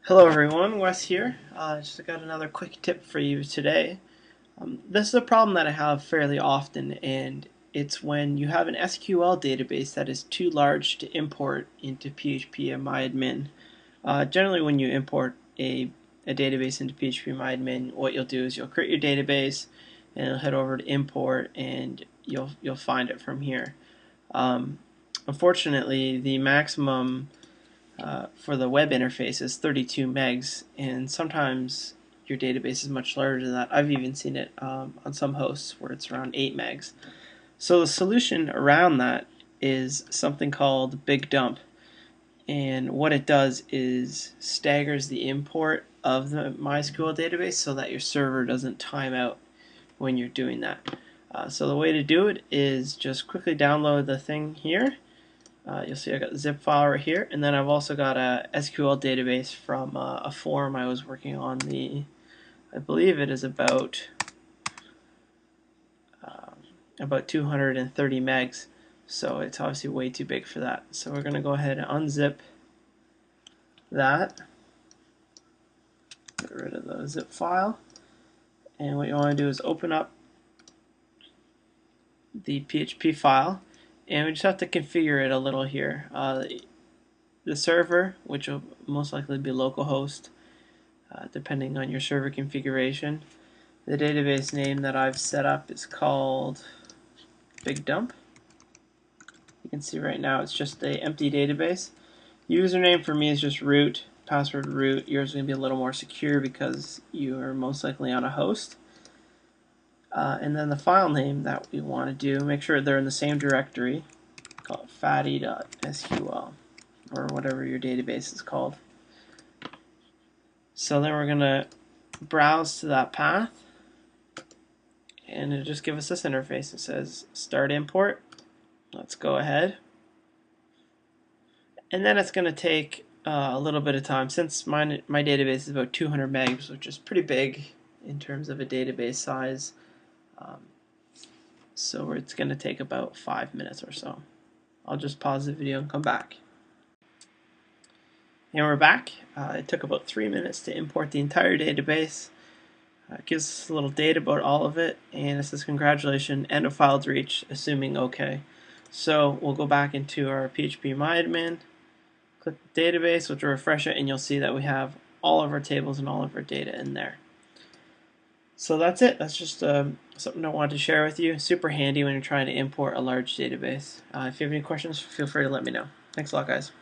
Hello everyone, Wes here. Just got another quick tip for you today. This is a problem that I have fairly often, and it's when you have an SQL database that is too large to import into PHP and MyAdmin. Generally, when you import a database into PHP and MyAdmin, what you'll do is you'll create your database, and you'll head over to import, and you'll find it from here. Unfortunately, the maximum for the web interface is 32 megs, and sometimes your database is much larger than that. I've even seen it on some hosts where it's around 8 megs. So the solution around that is something called Big Dump, and what it does is staggers the import of the MySQL database so that your server doesn't time out when you're doing that. So the way to do it is just quickly download the thing here. You'll see I got the zip file right here, and then I've also got a SQL database from a forum I was working on. I believe it is about 230 megs, so it's obviously way too big for that. So we're going to go ahead and unzip that, get rid of the zip file, and what you want to do is open up the PHP file, and we just have to configure it a little here. The server, which will most likely be localhost, depending on your server configuration. The database name that I've set up is called Big Dump. You can see right now it's just an empty database. Username for me is just root, password root. Yours is going to be a little more secure because you are most likely on a host. And then the file name that we want to do, make sure they're in the same directory. Call it fatty.sql or whatever your database is called. So then we're going to browse to that path, and it'll just give us this interface. It says start import. Let's go ahead. And then it's going to take a little bit of time. Since my database is about 200 megs, which is pretty big in terms of a database size, so it's going to take about 5 minutes or so. I'll just pause the video and come back. And we're back. It took about 3 minutes to import the entire database. It gives us a little data about all of it, and it says congratulations, end of files reached, assuming OK. So we'll go back into our PHP MyAdmin, click the database, which will refresh it, and you'll see that we have all of our tables and all of our data in there. So that's it. That's just something I wanted to share with you. Super handy when you're trying to import a large database. If you have any questions, feel free to let me know. Thanks a lot, guys.